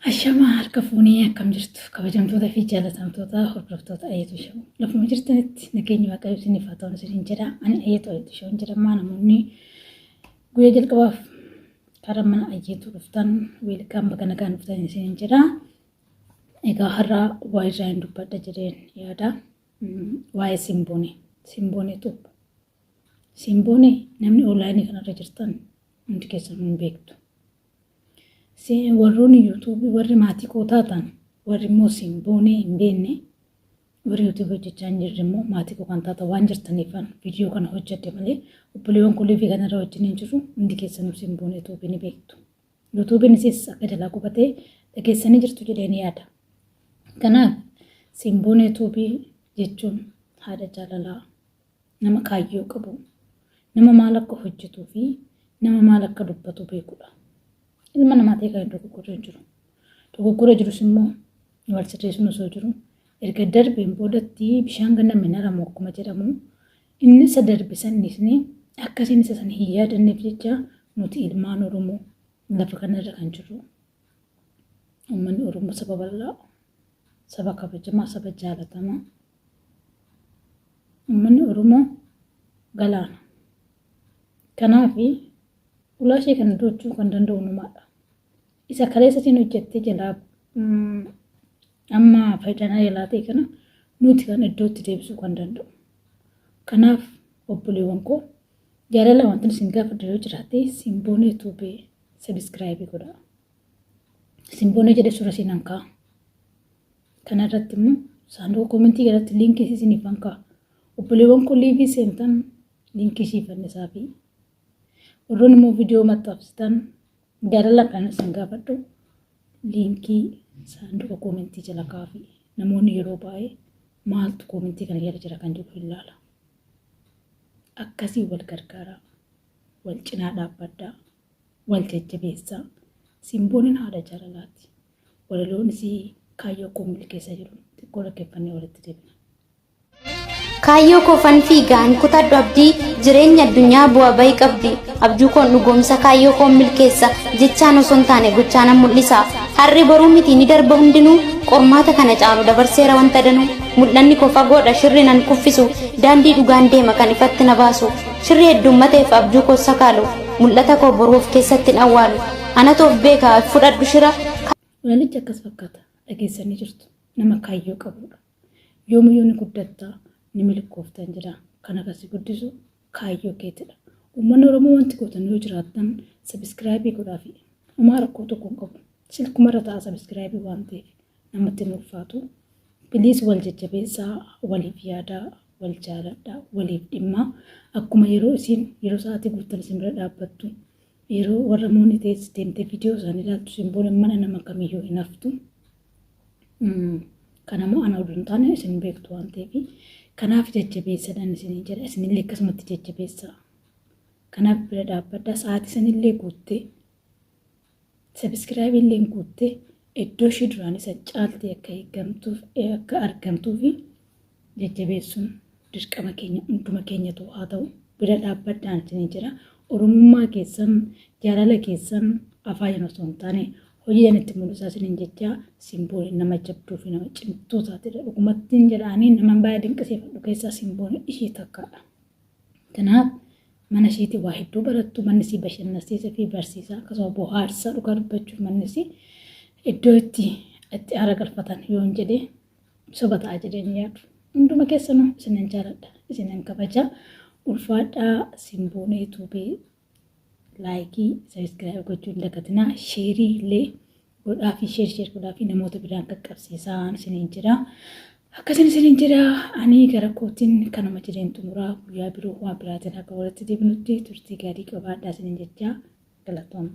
Ashama harka fuunee akkam jirtu kabajamtoota fi jaalatamtoota hordoftoota Ayeetu Shoo. Lafuma jirtanitti nageenya waaqayyo isiniif haa ta'u isiniin jedha. Ani Ayeetu Shoo jedhama. Namoonni guyyaa jalqabaaf karaa mana Ayeetu dhuftan weelkaam bakka nagaan dhuftan isiniin jedha. Egaa har'a waa'ee irraa hin dubbadha jedheen yaada. Waa'ee Simboonee. Simboonee namni onlaayinii kanarra jirtan hundi keessan hin beektu. Warroonni YouTube warri maatii koo taatan warri immoo Simboonee hin beekne warri YouTube hojjechaa hin jirre immoo maatii koo kan taatan waan jirtaniifan viidiyoo kana hojjette malee obboleewwan kullii kanarra wajjin hin jiru hundi keessanuu Simboonee YouTube ni beektu. YouTube isis akka jalaa qubatee dhageessanii jirtu jedheen yaada. Kanaaf Simboonee YouTube jechuun haadha jaalalaa nama kaayyoo qabu nama maal akka hojjetuu fi nama maal akka dubbatu beekudha. Ilma namaa ta'e kan dogoggoree jiru. Dogoggoree jirus immoo wal sirreessuun osoo jiru. Erga darbeen boodatti bishaan ganna minaramu akkuma jedhamu inni isa darbe sannisni akkasiin isa sana hin yaadanneef jecha nuti ilmaan Oromoo lafa kanarra kan jirru. Uummanni Oromoo saba bal'aa, saba kabajamaa, saba jaalatamaa. Uummanni Oromoo galaana. Kanaaf ulaa ishee kana dochuu kan danda'u numaadha. Isa kaleessatiin hojjettee jalaa amma faayidaan jalaa ta'e kana nuti kan iddootti deebisuu kan danda'u. Kanaaf obboleewwan koo jaalala wanti isin gaafadha yoo jiraate Simboonee YouTube subscribe godhaa. Simboonee jedhee suura isin kaa'a. Kanarratti immoo saanduqa koomentii jalatti liinkii isiniif kaa'a. Obboleewwan koo liivii seentan liinkii siifannisaa fi warroonni immoo viidiyoo maxxansitan jaalala kan isin gaafadhu liinkii saanduqa koomentii jala kaa'a. Namoonni yeroo baay'ee maaltu koomentii kana jala jira kan jedhu ilaala. Akkasii wal gargaaraa, wal cinaa dhaabbadhaa, wal jajjabeessaa. Simbooneen haadha jaalalaati. Walaloonnis kaayyoo koo milkeessa jiru xiqqoo dhaggeeffannee walitti deebina. Kaayyoo koofan fiigaan kutadhu abdii jireenya addunyaa bu'aa bahii qabdi abjuu koon dhugoomsa kaayyoo koon milkeessa jechaan osoo hin taane gochaan mul'isa harri boruu miti ni darba hundinuu qormaata kana caalu dabarseera wanta danuu mul'anni koo fagoodha shirri nan kuffisu daandii dhugaan deema kan ifatti na baasu shirri heddummateef abjuu koo sakaalu mul'ata koo boruuf keessatti hin awwaalu anatoof beekaa fudhadhu shira. Walalichi akkas fakkaata dhageessanii jirtu nama kaayyoo qabudha. Yoomiyyuu ni guddattaa. Ni milkooftan jira kana kasi guddisu kaayyoo keetidha. Uummanni Oromoo wanti gootan yoo jiraatan subscribe godhaa fi uumaa rakkoo tokko hin qabu. Silkumarra ta'a subscribe waan ta'eef namatti hin ulfaatu. Biliis wal jajjabeessaa, waliif yaadaa, wal jaaladhaa, waliif dhimmaa. Akkuma yeroo sa'aatii guutan isin bira dhaabbattu yeroo warra mooni ta'es deemtee viidiyoo isaanii ilaaltu Simbooneen mana nama kamiyyuu hin haftu. Kanammoo ana oduu hin taane isin beektu waan ta'eef. Kanaaf jajjabeessadhaan isin jedha isinillee akkasumatti jajjabeessaa. Kanaaf bira dhaabbadhaa sa'aatii sanillee guuttee subscribe illee guuttee iddoo ishee duraan isa caaltee akka argamtuuf jajjabeessuun dirqama keenya hunduma keenyatu haa ta'u bira dhaabbadhaan isin jedha. Oromummaa keessan jaalala keessan afaan osoo hin taane hojii itti mul'isaa isin jechaa Simbooneen nama jabduu fi nama cimtuu taatedha. Dhugumattiin jedhaanii nama baay'ee dinqisiifadhu keessaa Simbooneen ishee takkaadha. Kanaaf mana isheetii waa hedduu barattu manni isii bashannansiisaa fi barsiisaa akkasuma bohaarsaa dhugaa dubbachuuf manni isii iddoo itti aara galfatan yoo hin jedhee soba ta'a jedheen yaadu. Hunduma keessanuu isinan jaaladha isinan kabaja ulfaadhaa Simboonee YouTube laayikii subscribe gochuun hin dagatinaa sheerii illee godhaa fi sheer godhaa fi namoota biraan qaqqabsiisaan isiniin jira. Akkasiin isiniin jira ani gara kootiin kanuma jireen xumuraa guyyaa biroo waan biraatiin akka walitti deebinutti turtii gaarii qabaadhaa isiniin jechaa galatoomna.